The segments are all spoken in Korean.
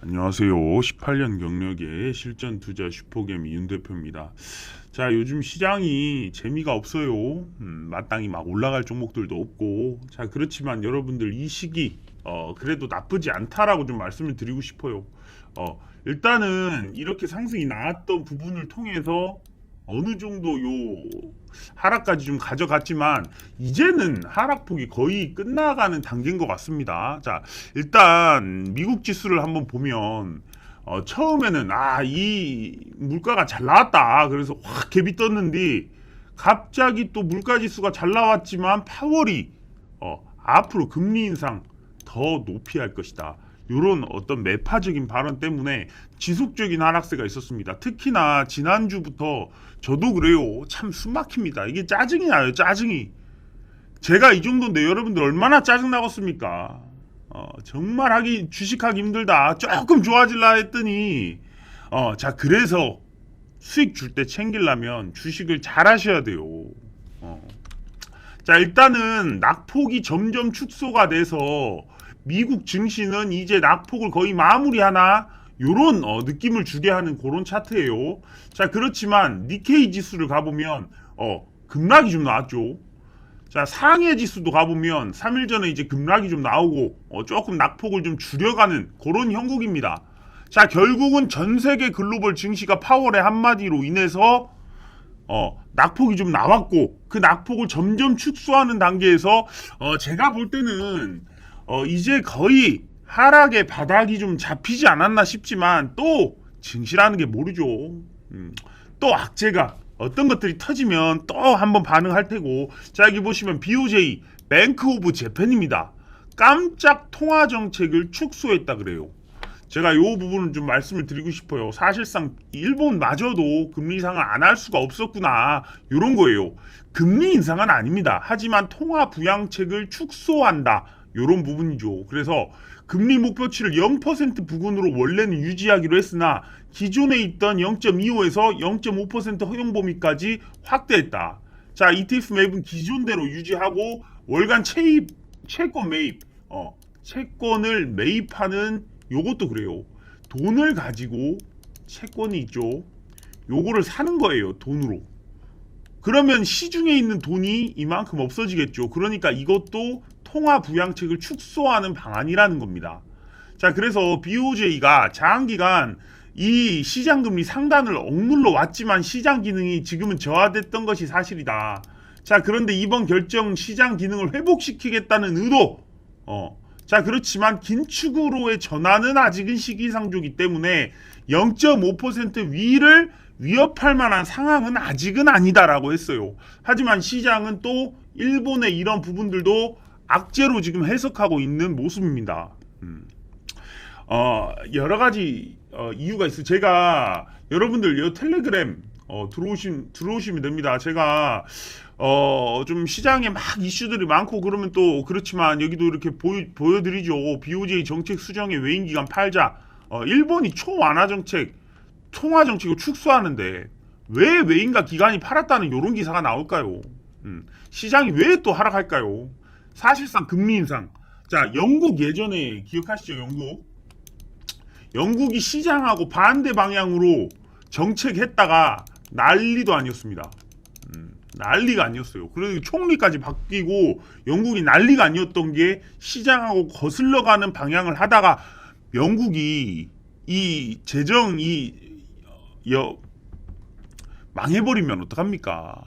안녕하세요. 18년 경력의 실전 투자 슈퍼개미 윤 대표입니다. 자, 요즘 시장이 재미가 없어요. 마땅히 막 올라갈 종목들도 없고. 자, 그렇지만 여러분들 이 시기 그래도 나쁘지 않다라고 좀 말씀을 드리고 싶어요. 일단은 이렇게 상승이 나왔던 부분을 통해서 어느 정도 요 하락까지 좀 가져갔지만 이제는 하락폭이 거의 끝나가는 단계인 것 같습니다. 자, 일단 미국 지수를 한번 보면 처음에는 이 물가가 잘 나왔다. 그래서 확 갭이 떴는데 갑자기 또 물가 지수가 잘 나왔지만 파월이 앞으로 금리 인상 더 높이 할 것이다. 이런 어떤 매파적인 발언 때문에 지속적인 하락세가 있었습니다. 특히나 지난주부터 저도 그래요. 참 숨막힙니다. 이게 짜증이 나요. 짜증이. 제가 이 정도인데 여러분들 얼마나 짜증 나겠습니까? 정말 주식하기 힘들다. 조금 좋아질라 했더니 자, 그래서 수익 줄 때 챙기려면 주식을 잘 하셔야 돼요. 어. 자, 일단은 낙폭이 점점 축소가 돼서 미국 증시는 이제 낙폭을 거의 마무리하나 요런 느낌을 주게 하는 그런 차트예요. 자, 그렇지만 니케이 지수를 가보면 급락이 좀 나왔죠. 자, 상해 지수도 가보면 3일 전에 이제 급락이 좀 나오고 조금 낙폭을 좀 줄여가는 그런 형국입니다. 자, 결국은 전 세계 글로벌 증시가 파월의 한마디로 인해서 낙폭이 좀 나왔고 그 낙폭을 점점 축소하는 단계에서 제가 볼 때는 이제 거의 하락의 바닥이 좀 잡히지 않았나 싶지만 또 증시라는 게 모르죠. 또 악재가 어떤 것들이 터지면 또 한번 반응할 테고. 자, 여기 보시면 BOJ 뱅크 오브 재팬입니다. 깜짝 통화 정책을 축소했다 그래요. 제가 이 부분을 좀 말씀을 드리고 싶어요. 사실상 일본마저도 금리 인상을 안 할 수가 없었구나 이런 거예요. 금리 인상은 아닙니다. 하지만 통화 부양책을 축소한다 이런 부분이죠. 그래서 금리 목표치를 0% 부근으로 원래는 유지하기로 했으나 기존에 있던 0.25에서 0.5% 허용 범위까지 확대했다. 자, ETF 매입은 기존대로 유지하고 월간 채권 매입, 채권을 매입하는 요것도 그래요. 돈을 가지고 채권이 있죠. 요거를 사는 거예요. 돈으로. 그러면 시중에 있는 돈이 이만큼 없어지겠죠. 그러니까 이것도 통화 부양책을 축소하는 방안이라는 겁니다. 자, 그래서 BOJ가 장기간 이 시장 금리 상단을 억눌러 왔지만 시장 기능이 지금은 저하됐던 것이 사실이다. 자, 그런데 이번 결정 시장 기능을 회복시키겠다는 의도. 자, 그렇지만 긴축으로의 전환은 아직은 시기상조이기 때문에 0.5% 위를 위협할 만한 상황은 아직은 아니다라고 했어요. 하지만 시장은 또 일본의 이런 부분들도 악재로 지금 해석하고 있는 모습입니다. 여러 가지 이유가 있어요. 제가 여러분들 이 텔레그램 들어오시면 됩니다. 제가 좀 시장에 막 이슈들이 많고 그러면 또 그렇지만 여기도 이렇게 보여드리죠. BOJ 정책 수정의 외인 기간 팔자. 일본이 초완화 정책, 통화 정책을 축소하는데 왜 외인과 기관이 팔았다는 이런 기사가 나올까요? 시장이 왜 또 하락할까요? 사실상 금리 인상. 자, 영국 예전에 기억하시죠? 영국이 시장하고 반대 방향으로 정책했다가 난리도 아니었습니다. 난리가 아니었어요. 그래서 총리까지 바뀌고 영국이 난리가 아니었던 게 시장하고 거슬러 가는 방향을 하다가 영국이 이 재정이 망해버리면 어떡합니까?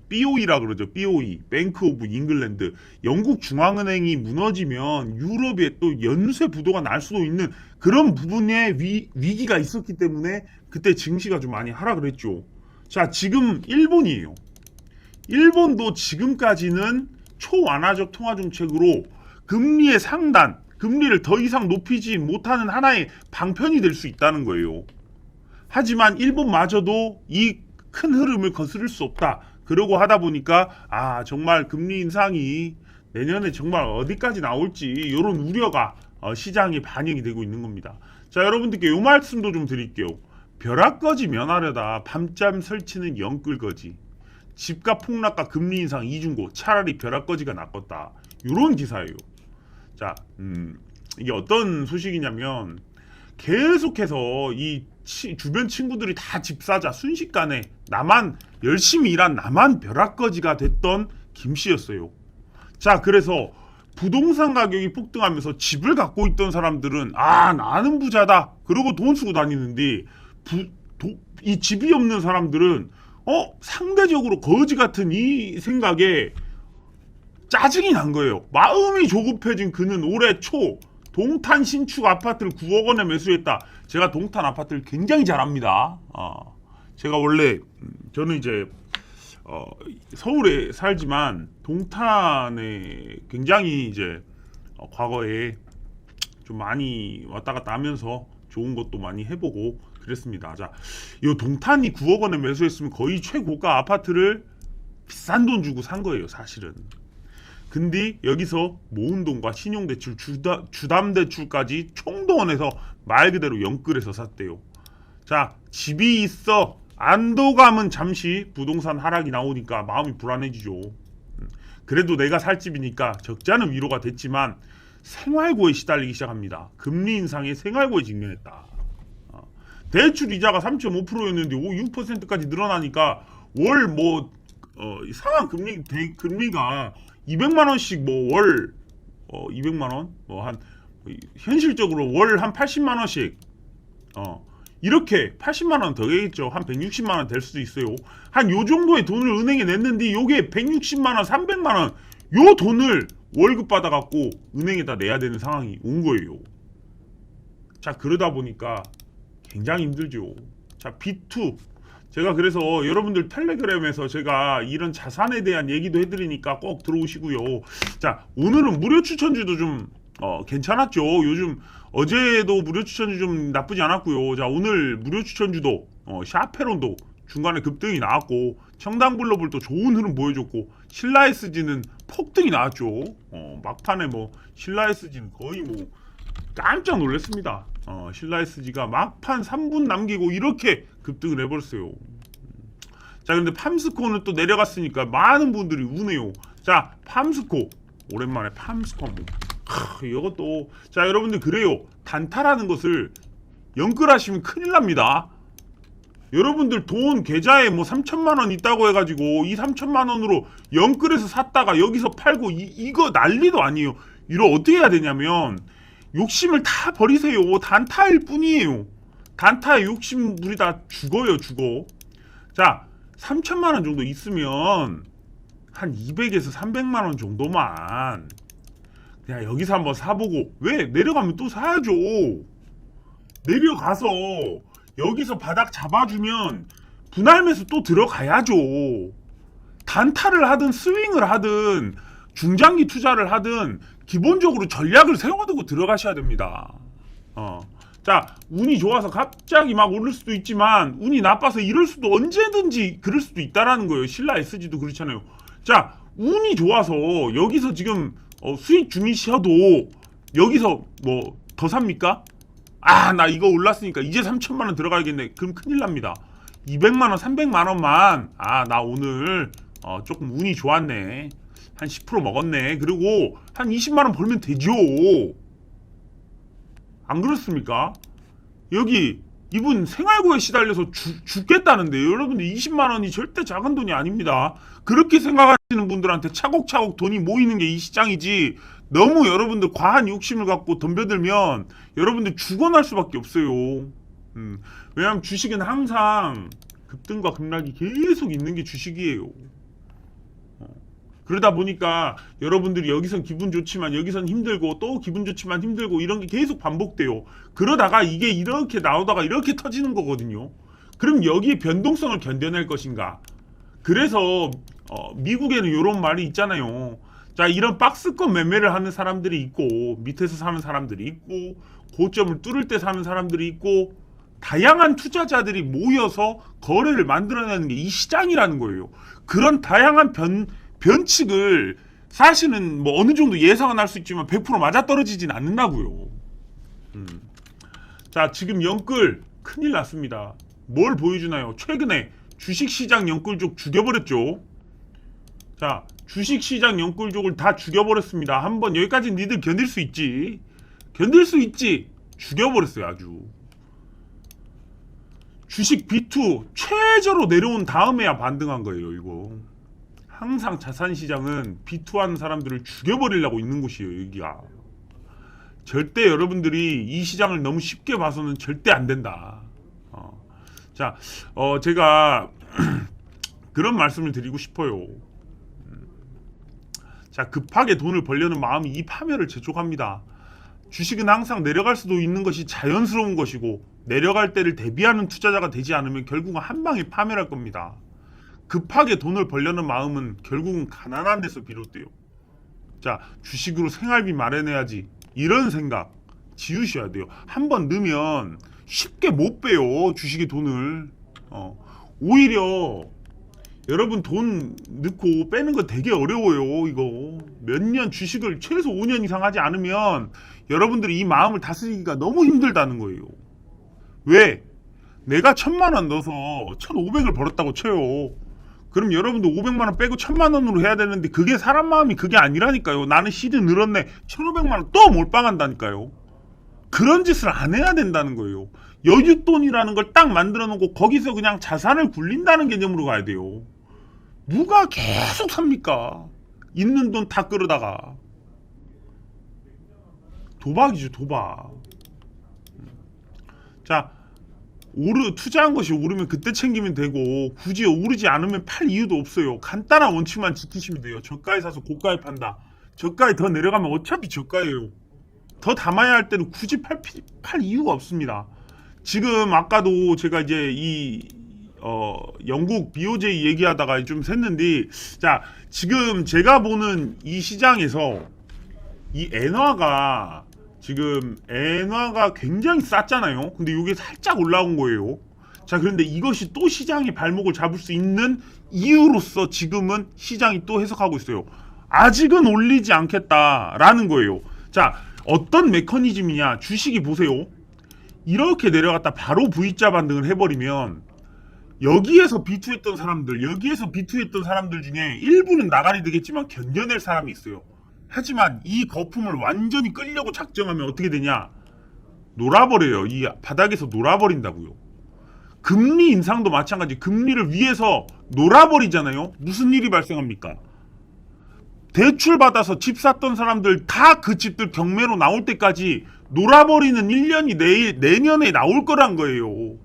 BOE라 그러죠. BOE, 뱅크 오브 잉글랜드. 영국 중앙은행이 무너지면 유럽에 또 연쇄 부도가 날 수도 있는 그런 부분에 위기가 있었기 때문에 그때 증시가 좀 많이 하락을 했죠. 자, 지금 일본이에요. 일본도 지금까지는 초완화적 통화 정책으로 금리의 상단, 금리를 더 이상 높이지 못하는 하나의 방편이 될 수 있다는 거예요. 하지만 일본마저도 이 큰 흐름을 거스를 수 없다. 그러고 하다 보니까 정말 금리 인상이 내년에 정말 어디까지 나올지 이런 우려가 시장에 반영이 되고 있는 겁니다. 자, 여러분들께 이 말씀도 좀 드릴게요. 벼락 거지 면하려다 밤잠 설치는 영끌 거지. 집값 폭락과 금리 인상 이중고 차라리 벼락 거지가 낫겠다. 이런 기사예요. 자, 이게 어떤 소식이냐면 계속해서 주변 친구들이 다 집사자 순식간에 나만 열심히 일한 나만 벼락거지가 됐던 김씨였어요. 자, 그래서 부동산 가격이 폭등하면서 집을 갖고 있던 사람들은 나는 부자다 그러고 돈 쓰고 다니는데 이 집이 없는 사람들은 상대적으로 거지 같은 이 생각에 짜증이 난 거예요. 마음이 조급해진 그는 올해 초 동탄 신축 아파트를 9억 원에 매수했다. 제가 동탄 아파트를 굉장히 잘 압니다. 제가 원래 저는 이제 서울에 살지만 동탄에 굉장히 이제 과거에 좀 많이 왔다 갔다 하면서 좋은 것도 많이 해보고 그랬습니다. 자, 이 동탄이 9억 원에 매수했으면 거의 최고가 아파트를 비싼 돈 주고 산 거예요, 사실은. 근데 여기서 모은 돈과 신용대출, 주담대출까지 총동원해서 말 그대로 영끌해서 샀대요. 자, 집이 있어 안도감은 잠시 부동산 하락이 나오니까 마음이 불안해지죠. 그래도 내가 살 집이니까 적잖은 위로가 됐지만 생활고에 시달리기 시작합니다. 금리 인상에 생활고에 직면했다. 대출 이자가 3.5%였는데 6%까지 늘어나니까 월 상한 금리가 200만 원씩 월 200만 원 현실적으로 월 한 80만 원씩 이렇게 80만 원 더 되겠죠. 한 160만 원 될 수도 있어요. 한 요 정도의 돈을 은행에 냈는데 요게 160만 원, 300만 원 요 돈을 월급 받아갖고 은행에다 내야 되는 상황이 온 거예요. 자, 그러다 보니까 굉장히 힘들죠. 자, B2 제가 그래서 여러분들 텔레그램에서 제가 이런 자산에 대한 얘기도 해드리니까 꼭 들어오시고요. 자, 오늘은 무료 추천주도 좀 괜찮았죠. 요즘 어제도 무료 추천주 좀 나쁘지 않았고요. 자, 오늘 무료 추천주도 샤페론도 중간에 급등이 나왔고 청담글로벌도 좋은 흐름 보여줬고 신라 SG는 폭등이 나왔죠. 막판에 신라 SG는 거의 깜짝 놀랐습니다. 신라 SG가 막판 3분 남기고 이렇게 급등을 해버렸어요. 자, 근데 팜스코는 또 내려갔으니까 많은 분들이 우네요. 자, 팜스코 오랜만에 팜스코 이것도 자, 여러분들 그래요. 단타라는 것을 연끌하시면 큰일 납니다. 여러분들 돈 계좌에 3천만 원 있다고 해가지고 이 3천만 원으로 연끌해서 샀다가 여기서 팔고 이거 난리도 아니에요. 이거 어떻게 해야 되냐면 욕심을 다 버리세요. 단타일 뿐이에요. 단타에 욕심 부리다 죽어요, 죽어. 자, 3천만 원 정도 있으면 한 200에서 300만 원 정도만 그냥 여기서 한번 사보고 왜 내려가면 또 사야죠. 내려가서 여기서 바닥 잡아주면 분할 매수 또 들어가야죠. 단타를 하든 스윙을 하든 중장기 투자를 하든 기본적으로 전략을 세워두고 들어가셔야 됩니다. 자, 운이 좋아서 갑자기 막 오를 수도 있지만 운이 나빠서 이럴 수도 언제든지 그럴 수도 있다라는 거예요. 신라 SG도 그렇잖아요. 자, 운이 좋아서 여기서 지금 수익 중이셔도 여기서 더 삽니까? 나 이거 올랐으니까 이제 3천만 원 들어가야겠네. 그럼 큰일 납니다. 200만 원, 300만 원만 나 오늘 조금 운이 좋았네. 한 10% 먹었네. 그리고 한 20만 원 벌면 되죠. 안 그렇습니까? 여기 이분 생활고에 시달려서 죽겠다는데 여러분들 20만 원이 절대 작은 돈이 아닙니다. 그렇게 생각하시는 분들한테 차곡차곡 돈이 모이는 게 이 시장이지 너무 여러분들 과한 욕심을 갖고 덤벼들면 여러분들 죽어날 수밖에 없어요. 왜냐하면 주식은 항상 급등과 급락이 계속 있는 게 주식이에요. 그러다 보니까 여러분들이 여기선 기분 좋지만 여기선 힘들고 또 기분 좋지만 힘들고 이런 게 계속 반복돼요. 그러다가 이게 이렇게 나오다가 이렇게 터지는 거거든요. 그럼 여기에 변동성을 견뎌낼 것인가? 그래서 미국에는 이런 말이 있잖아요. 자, 이런 박스권 매매를 하는 사람들이 있고 밑에서 사는 사람들이 있고 고점을 뚫을 때 사는 사람들이 있고 다양한 투자자들이 모여서 거래를 만들어내는 게 이 시장이라는 거예요. 그런 다양한 변칙을 사실은 어느 정도 예상은 할 수 있지만 100% 맞아떨어지진 않는다고요. 자, 지금 영끌 큰일 났습니다. 뭘 보여주나요? 최근에 주식시장 영끌족 죽여버렸죠. 자, 주식시장 영끌족을 다 죽여버렸습니다. 한번 여기까지 니들 견딜 수 있지. 견딜 수 있지. 죽여버렸어요. 아주 주식 B2 최저로 내려온 다음에야 반등한 거예요. 이거 항상 자산시장은 B2 하는 사람들을 죽여버리려고 있는 곳이에요. 여기가 절대 여러분들이 이 시장을 너무 쉽게 봐서는 절대 안 된다. 자, 제가 그런 말씀을 드리고 싶어요. 자, 급하게 돈을 벌려는 마음이 이 파멸을 재촉합니다. 주식은 항상 내려갈 수도 있는 것이 자연스러운 것이고 내려갈 때를 대비하는 투자자가 되지 않으면 결국은 한 방에 파멸할 겁니다. 급하게 돈을 벌려는 마음은 결국은 가난한 데서 비롯돼요. 자, 주식으로 생활비 마련해야지 이런 생각 지우셔야 돼요. 한번 넣으면 쉽게 못 빼요. 주식의 돈을. 오히려 여러분 돈 넣고 빼는 거 되게 어려워요. 이거 몇 년 주식을 최소 5년 이상 하지 않으면 여러분들이 이 마음을 다스리기가 너무 힘들다는 거예요. 왜? 내가 1,000만 원 넣어서 1,500을 벌었다고 쳐요. 그럼 여러분도 500만 원 빼고 1,000만 원으로 해야 되는데 그게 사람 마음이 그게 아니라니까요. 나는 시드 늘었네. 1,500만 원 또 몰빵한다니까요. 그런 짓을 안 해야 된다는 거예요. 여윳돈이라는 걸 딱 만들어 놓고 거기서 그냥 자산을 굴린다는 개념으로 가야 돼요. 누가 계속 삽니까? 있는 돈 다 끌어다가. 도박이죠, 도박. 자, 투자한 것이 오르면 그때 챙기면 되고 굳이 오르지 않으면 팔 이유도 없어요. 간단한 원칙만 지키시면 돼요. 저가에 사서 고가에 판다. 저가에 더 내려가면 어차피 저가예요. 더 담아야 할 때는 굳이 팔 이유가 없습니다. 지금 아까도 제가 이제 영국 BOJ 얘기하다가 좀 샜는데, 자, 지금 제가 보는 이 시장에서 이 엔화가 굉장히 쌌잖아요. 근데 이게 살짝 올라온 거예요. 자, 그런데 이것이 또 시장의 발목을 잡을 수 있는 이유로서 지금은 시장이 또 해석하고 있어요. 아직은 올리지 않겠다라는 거예요. 자, 어떤 메커니즘이냐? 주식이 보세요. 이렇게 내려갔다 바로 V자 반등을 해버리면 여기에서 B2했던 사람들 중에 일부는 나가리 되겠지만 견뎌낼 사람이 있어요. 하지만 이 거품을 완전히 끌려고 작정하면 어떻게 되냐? 놀아버려요. 이 바닥에서 놀아버린다고요. 금리 인상도 마찬가지. 금리를 위해서 놀아버리잖아요. 무슨 일이 발생합니까? 대출 받아서 집 샀던 사람들 다 그 집들 경매로 나올 때까지 놀아버리는 1년이 내년에 나올 거란 거예요.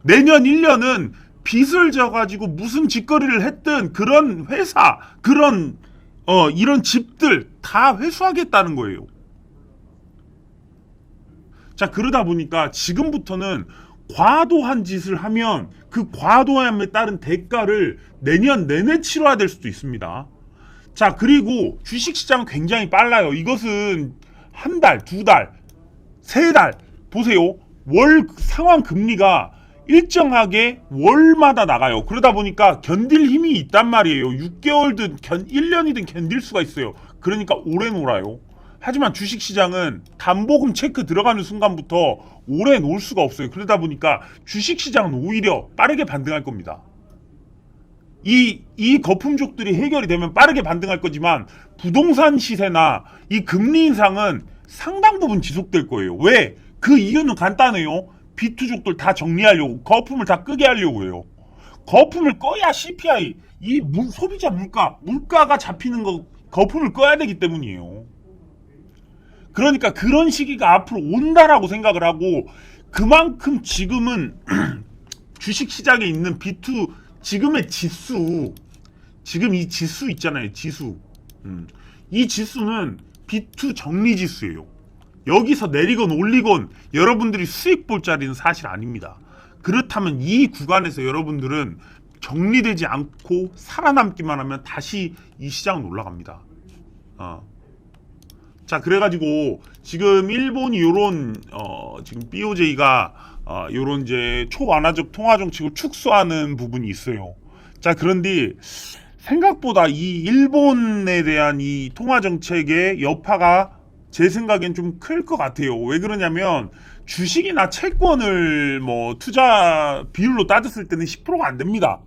내년 1년은 빚을 져가지고 무슨 짓거리를 했든 그런 회사, 이런 집들 다 회수하겠다는 거예요. 자, 그러다 보니까 지금부터는 과도한 짓을 하면 그 과도함에 따른 대가를 내년 내내 치러야 될 수도 있습니다. 자, 그리고 주식시장은 굉장히 빨라요. 이것은 한 달, 두 달, 세 달 보세요. 월 상환 금리가 일정하게 월마다 나가요. 그러다 보니까 견딜 힘이 있단 말이에요. 6개월든 1년이든 견딜 수가 있어요. 그러니까 오래 놀아요. 하지만 주식시장은 담보금 체크 들어가는 순간부터 오래 놀 수가 없어요. 그러다 보니까 주식시장은 오히려 빠르게 반등할 겁니다. 이 거품족들이 해결이 되면 빠르게 반등할 거지만 부동산 시세나 이 금리 인상은 상당 부분 지속될 거예요. 왜? 그 이유는 간단해요. B2족들 다 정리하려고, 거품을 다 끄게 하려고 해요. 거품을 꺼야 CPI, 소비자 물가가 잡히는 거, 거품을 꺼야 되기 때문이에요. 그러니까 그런 시기가 앞으로 온다라고 생각을 하고, 그만큼 지금은 주식시장에 있는 B2, 지금의 지수, 지금 이 지수 있잖아요, 지수. 이 지수는 B2 정리 지수예요. 여기서 내리건 올리건 여러분들이 수익 볼 자리는 사실 아닙니다. 그렇다면 이 구간에서 여러분들은 정리되지 않고 살아남기만 하면 다시 이 시장은 올라갑니다. 자, 그래가지고 지금 일본이 요런 지금 BOJ가 요런 이제 초완화적 통화 정책을 축소하는 부분이 있어요. 자, 그런데 생각보다 이 일본에 대한 이 통화 정책의 여파가 제 생각엔 좀 클 것 같아요. 왜 그러냐면 주식이나 채권을 뭐 투자 비율로 따졌을 때는 10%가 안 됩니다.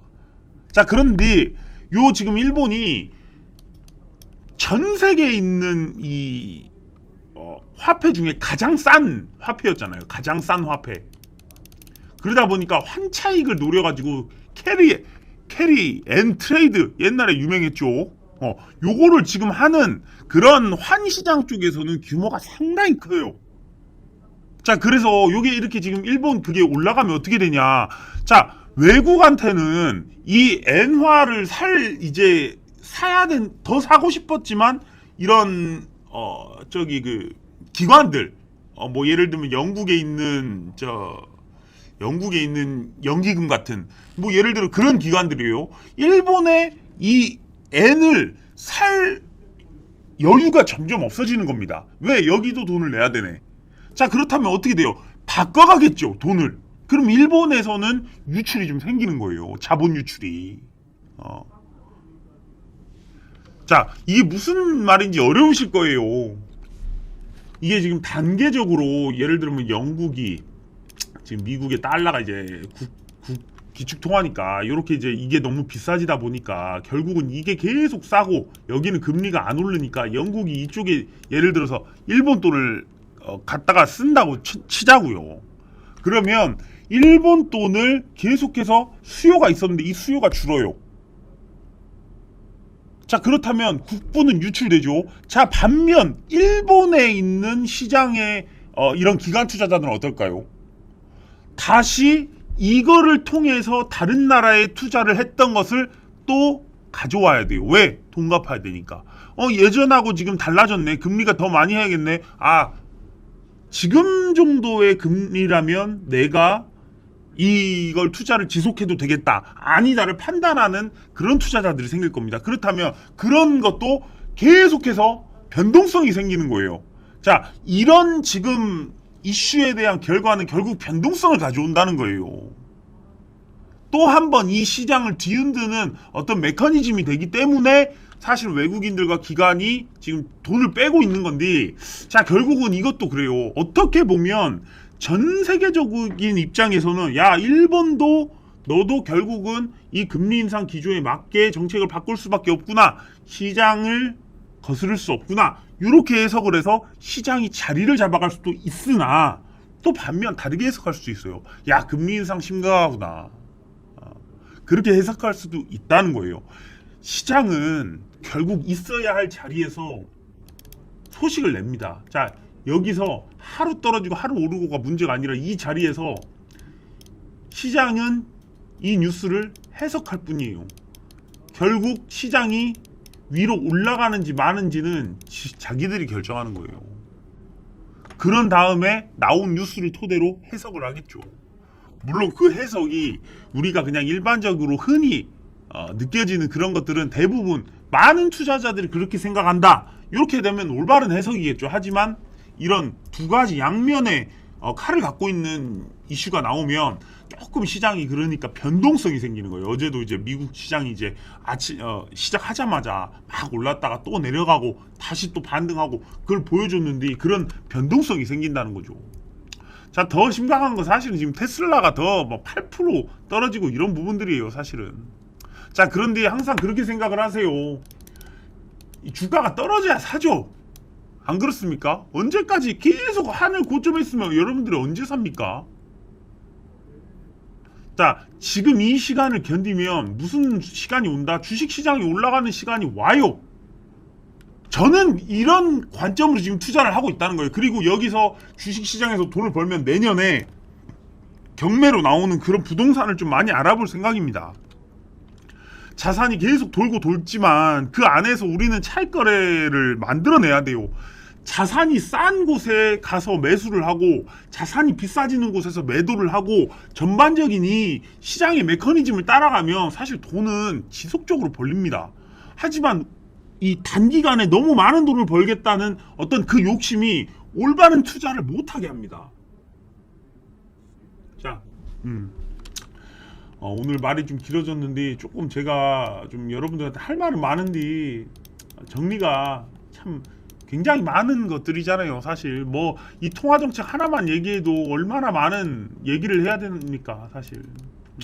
자, 그런데 지금 일본이 전 세계에 있는 이 화폐 중에 가장 싼 화폐였잖아요. 가장 싼 화폐. 그러다 보니까 환차익을 노려가지고 캐리 앤 트레이드 옛날에 유명했죠. 요거를 지금 하는 그런 환시장 쪽에서는 규모가 상당히 커요. 자, 그래서 요게 이렇게 지금 일본 그게 올라가면 어떻게 되냐. 자, 외국한테는 이 엔화를 더 사고 싶었지만 이런 그 기관들 뭐 예를 들면 영국에 있는 연기금 같은 뭐 예를 들어 그런 기관들이에요. 일본에 이 엔을 살 여유가 점점 없어지는 겁니다. 왜? 여기도 돈을 내야 되네. 자, 그렇다면 어떻게 돼요? 바꿔가겠죠, 돈을. 그럼 일본에서는 유출이 좀 생기는 거예요. 자본 유출이. 자, 이게 무슨 말인지 어려우실 거예요. 이게 지금 단계적으로 예를 들면 영국이 지금 미국의 달러가 이제 기축 통화니까 이렇게 이제 이게 너무 비싸지다 보니까 결국은 이게 계속 싸고 여기는 금리가 안 오르니까 영국이 이쪽에 예를 들어서 일본 돈을 갖다가 쓴다고 치자고요. 그러면 일본 돈을 계속해서 수요가 있었는데 이 수요가 줄어요. 자, 그렇다면 국부는 유출되죠. 자, 반면 일본에 있는 시장의 이런 기관 투자자들은 어떨까요? 다시 이거를 통해서 다른 나라에 투자를 했던 것을 또 가져와야 돼요. 왜? 돈 갚아야 되니까. 예전하고 지금 달라졌네. 금리가 더 많이 해야겠네. 지금 정도의 금리라면 내가 이걸 투자를 지속해도 되겠다. 아니다를 판단하는 그런 투자자들이 생길 겁니다. 그렇다면 그런 것도 계속해서 변동성이 생기는 거예요. 자, 이런 지금 이슈에 대한 결과는 결국 변동성을 가져온다는 거예요. 또 한 번 이 시장을 뒤흔드는 어떤 메커니즘이 되기 때문에 사실 외국인들과 기관이 지금 돈을 빼고 있는 건데, 자, 결국은 이것도 그래요. 어떻게 보면 전 세계적인 입장에서는 야, 일본도 너도 결국은 이 금리 인상 기조에 맞게 정책을 바꿀 수밖에 없구나. 시장을 거스를 수 없구나. 이렇게 해석을 해서 시장이 자리를 잡아갈 수도 있으나 또 반면 다르게 해석할 수도 있어요. 야, 금리 인상 심각하구나. 그렇게 해석할 수도 있다는 거예요. 시장은 결국 있어야 할 자리에서 소식을 냅니다. 자, 여기서 하루 떨어지고 하루 오르고가 문제가 아니라 이 자리에서 시장은 이 뉴스를 해석할 뿐이에요. 결국 시장이 위로 올라가는지 마는지는 자기들이 결정하는 거예요. 그런 다음에 나온 뉴스를 토대로 해석을 하겠죠. 물론 그 해석이 우리가 그냥 일반적으로 흔히 느껴지는 그런 것들은 대부분 많은 투자자들이 그렇게 생각한다. 이렇게 되면 올바른 해석이겠죠. 하지만 이런 두 가지 양면의 칼을 갖고 있는 이슈가 나오면 조금 시장이 그러니까 변동성이 생기는 거예요. 어제도 이제 미국 시장이 이제 시작하자마자 막 올랐다가 또 내려가고 다시 또 반등하고 그걸 보여줬는데 그런 변동성이 생긴다는 거죠. 자, 더 심각한 건 사실은 지금 테슬라가 더 뭐 8% 떨어지고 이런 부분들이에요, 사실은. 자, 그런데 항상 그렇게 생각을 하세요. 이 주가가 떨어져야 사죠. 안 그렇습니까? 언제까지 계속 하늘 고점에 있으면 여러분들이 언제 삽니까? 자, 지금 이 시간을 견디면 무슨 시간이 온다? 주식시장이 올라가는 시간이 와요. 저는 이런 관점으로 지금 투자를 하고 있다는 거예요. 그리고 여기서 주식시장에서 돈을 벌면 내년에 경매로 나오는 그런 부동산을 좀 많이 알아볼 생각입니다. 자산이 계속 돌고 돌지만 그 안에서 우리는 차익거래를 만들어내야 돼요. 자산이 싼 곳에 가서 매수를 하고 자산이 비싸지는 곳에서 매도를 하고 전반적인 이 시장의 메커니즘을 따라가면 사실 돈은 지속적으로 벌립니다. 하지만 이 단기간에 너무 많은 돈을 벌겠다는 어떤 그 욕심이 올바른 투자를 못하게 합니다. 자, 오늘 말이 좀 길어졌는데 조금 제가 좀 여러분들한테 할 말은 많은데 정리가 참 굉장히 많은 것들이잖아요. 사실 뭐 이 통화정책 하나만 얘기해도 얼마나 많은 얘기를 해야 됩니까? 사실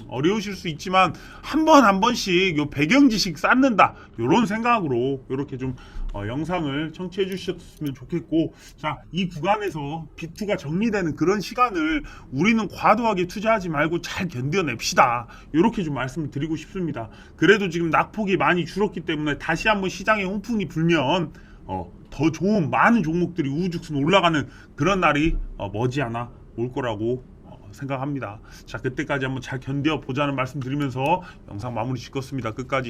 어려우실 수 있지만 한 번씩 요 배경 지식 쌓는다 요런 생각으로 요렇게 좀 영상을 청취해 주셨으면 좋겠고, 자, 이 구간에서 비투가 정리되는 그런 시간을 우리는 과도하게 투자하지 말고 잘 견뎌냅시다. 이렇게 좀 말씀을 드리고 싶습니다. 그래도 지금 낙폭이 많이 줄었기 때문에 다시 한번 시장에 훈풍이 불면 더 좋은 많은 종목들이 우후죽순 올라가는 그런 날이 머지않아 올 거라고 생각합니다. 자, 그때까지 한번 잘 견뎌 보자는 말씀 드리면서 영상 마무리 짓겠습니다. 끝까지